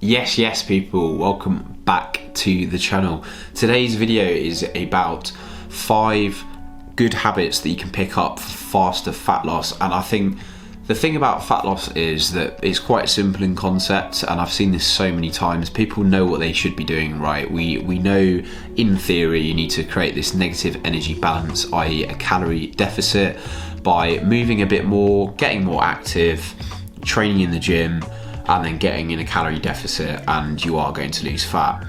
Yes, people, welcome back to the channel. Today's video is about 5 good habits that you can pick up for faster fat loss. And I think the thing about fat loss is that it's quite simple in concept, and I've seen this so many times. People know what they should be doing, right? We know in theory you need to create this negative energy balance, i.e. a calorie deficit, by moving a bit more, getting more active, training in the gym, and then getting in a calorie deficit, and you are going to lose fat.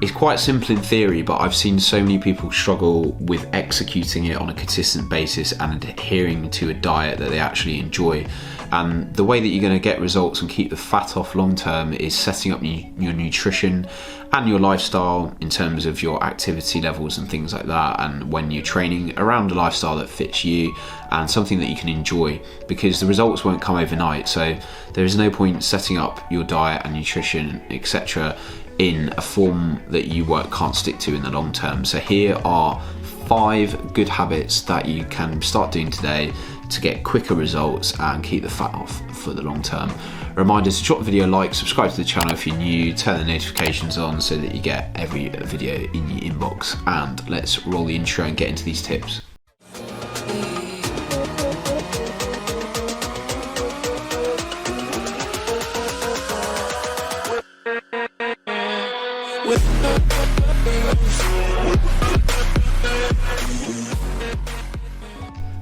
It's quite simple in theory, but I've seen so many people struggle with executing it on a consistent basis and adhering to a diet that they actually enjoy. And the way that you're going to get results and keep the fat off long term is setting up your nutrition and your lifestyle in terms of your activity levels and things like that, and when you're training around a lifestyle that fits you and something that you can enjoy, because the results won't come overnight. So there is no point setting up your diet and nutrition, etc., in a form that you can't stick to in the long term. So here are 5 good habits that you can start doing today to get quicker results and keep the fat off for the long term. Reminder to drop the video a like, subscribe to the channel if you're new, turn the notifications on so that you get every video in your inbox. And let's roll the intro and get into these tips.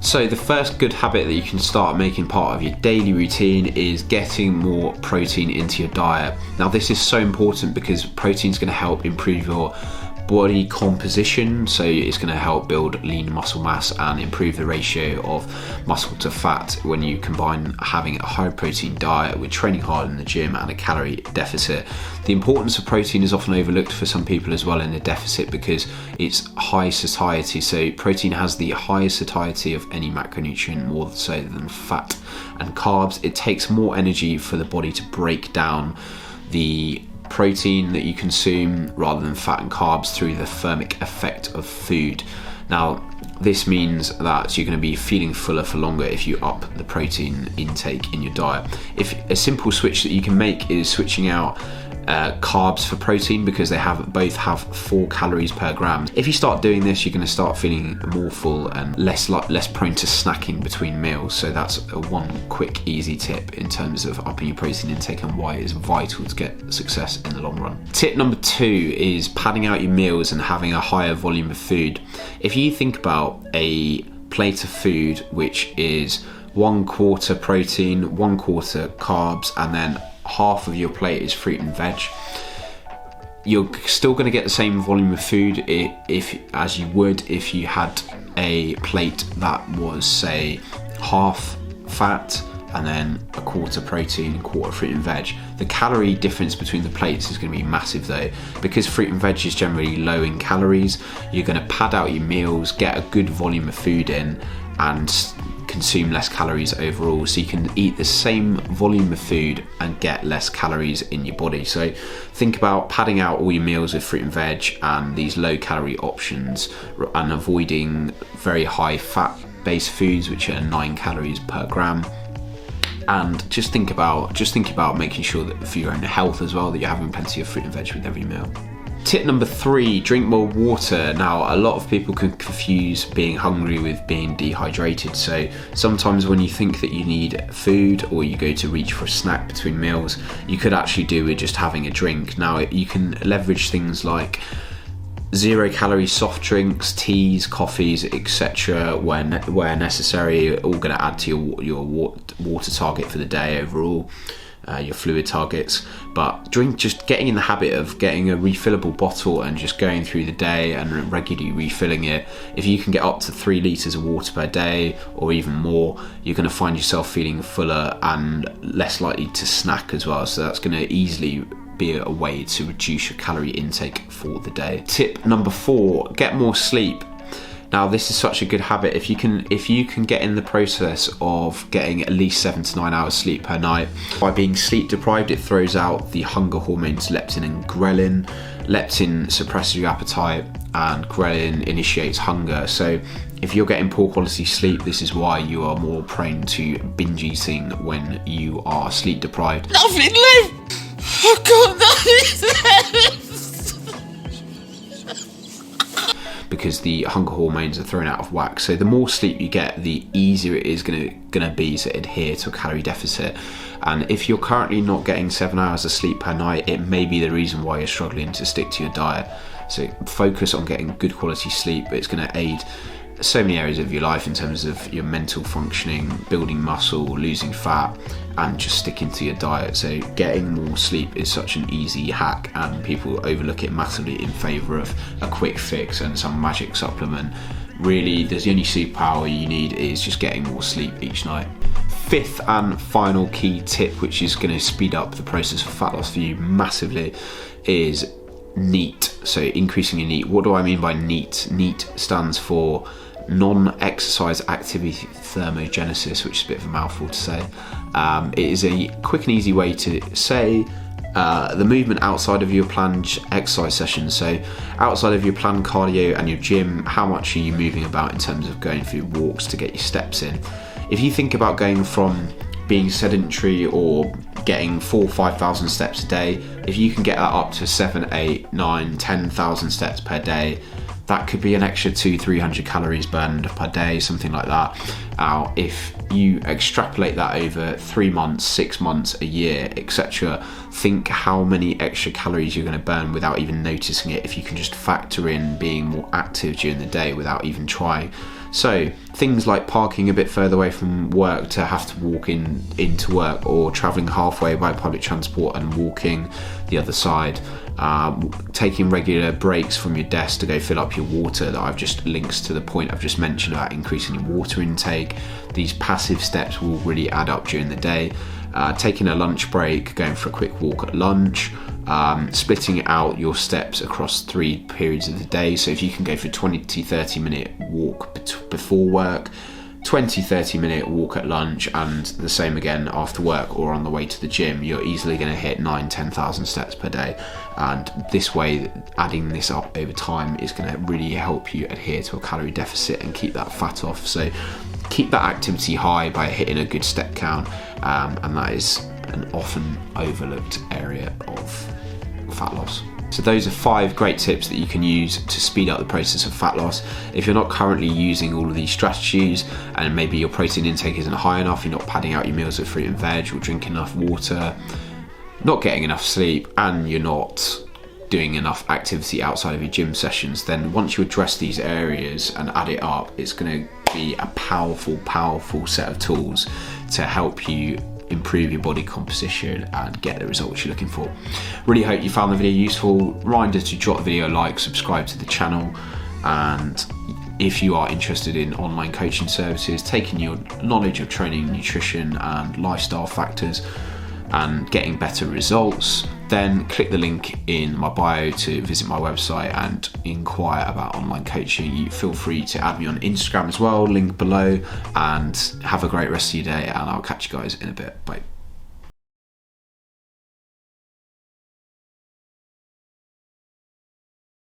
So the first good habit that you can start making part of your daily routine is getting more protein into your diet. Now this is so important because protein is going to help improve your body composition, so it's going to help build lean muscle mass and improve the ratio of muscle to fat when you combine having a high protein diet with training hard in the gym and a calorie deficit. The importance of protein is often overlooked for some people as well in a deficit because it's high satiety. So protein has the highest satiety of any macronutrient, more so than fat and carbs. It takes more energy for the body to break down the protein that you consume rather than fat and carbs through the thermic effect of food. Now this means that you're going to be feeling fuller for longer if you up the protein intake in your diet. If a simple switch that you can make is switching out carbs for protein, because they both have 4 calories per gram. If you start doing this, you're going to start feeling more full and less prone to snacking between meals. So that's one quick easy tip in terms of upping your protein intake and why it is vital to get success in the long run. Tip number 2 is padding out your meals and having a higher volume of food. If you think about a plate of food which is 1/4 protein, 1/4 carbs, and then half of your plate is fruit and veg, you're still going to get the same volume of food as you would if you had a plate that was, say, half fat and then 1/4 protein, 1/4 fruit and veg. The calorie difference between the plates is going to be massive though, because fruit and veg is generally low in calories. You're going to pad out your meals, get a good volume of food in, and consume less calories overall, so you can eat the same volume of food and get less calories in your body. So think about padding out all your meals with fruit and veg and these low calorie options, and avoiding very high fat based foods which are 9 calories per gram. And just think about making sure that for your own health as well, that you're having plenty of fruit and veg with every meal. Tip number 3, drink more water. Now, a lot of people can confuse being hungry with being dehydrated. So sometimes when you think that you need food or you go to reach for a snack between meals, you could actually do with just having a drink. Now, you can leverage things like 0 calorie soft drinks, teas, coffees, etc. where necessary, all going to add to your water target for the day overall. Your fluid targets, but just getting in the habit of getting a refillable bottle and just going through the day and regularly refilling it. If you can get up to 3 litres of water per day or even more, you're going to find yourself feeling fuller and less likely to snack as well. So that's going to easily be a way to reduce your calorie intake for the day. Tip number 4, get more sleep. Now this is such a good habit. If you can get in the process of getting at least 7 to 9 hours sleep per night. By being sleep deprived, it throws out the hunger hormones leptin and ghrelin. Leptin suppresses your appetite and ghrelin initiates hunger. So if you're getting poor quality sleep, this is why you are more prone to binge eating when you are sleep deprived. Nothing left! because the hunger hormones are thrown out of whack. So the more sleep you get, the easier it is going to be to adhere to a calorie deficit. And if you're currently not getting 7 hours of sleep per night, it may be the reason why you're struggling to stick to your diet. So focus on getting good quality sleep. It's going to aid so many areas of your life in terms of your mental functioning, building muscle, losing fat, and just sticking to your diet. So getting more sleep is such an easy hack, and people overlook it massively in favour of a quick fix and some magic supplement. Really, there's the only superpower you need is just getting more sleep each night. Fifth and final key tip, which is going to speed up the process of fat loss for you massively, is NEAT. So increasing your NEAT. What do I mean by NEAT? NEAT stands for non-exercise activity thermogenesis, which is a bit of a mouthful to say. It is a quick and easy way to say the movement outside of your planned exercise session. So outside of your planned cardio and your gym, how much are you moving about in terms of going for your walks to get your steps in? If you think about going from being sedentary or getting 4,000 or 5,000 steps a day, if you can get that up to 7, 8, 9, 10,000 steps per day, that could be an extra 200-300 calories burned per day, something like that. If you extrapolate that over 3 months, 6 months, a year, etc., think how many extra calories you're going to burn without even noticing it if you can just factor in being more active during the day without even trying. So things like parking a bit further away from work to have to walk into work, or travelling halfway by public transport and walking the other side, taking regular breaks from your desk to go fill up your water, that I've just links to the point I've just mentioned about increasing your water intake. These passive steps will really add up during the day. Taking a lunch break, going for a quick walk at lunch, splitting out your steps across 3 periods of the day. So if you can go for a 20-30 minute walk before work, 20-30 minute walk at lunch, and the same again after work or on the way to the gym, you're easily going to hit 9,000-10,000 steps per day. And this way, adding this up over time is going to really help you adhere to a calorie deficit and keep that fat off. So keep that activity high by hitting a good step count, and that is an often overlooked area of fat loss. So those are 5 great tips that you can use to speed up the process of fat loss. If you're not currently using all of these strategies, and maybe your protein intake isn't high enough, you're not padding out your meals with fruit and veg, or drinking enough water, not getting enough sleep, and you're not doing enough activity outside of your gym sessions, then once you address these areas and add it up, it's going to be a powerful set of tools to help you improve your body composition and get the results you're looking for. Really hope you found the video useful. Reminder to drop the video a like, subscribe to the channel, and if you are interested in online coaching services, taking your knowledge of training, nutrition and lifestyle factors and getting better results, then click the link in my bio to visit my website and inquire about online coaching. You feel free to add me on Instagram as well, link below, and have a great rest of your day, and I'll catch you guys in a bit. Bye.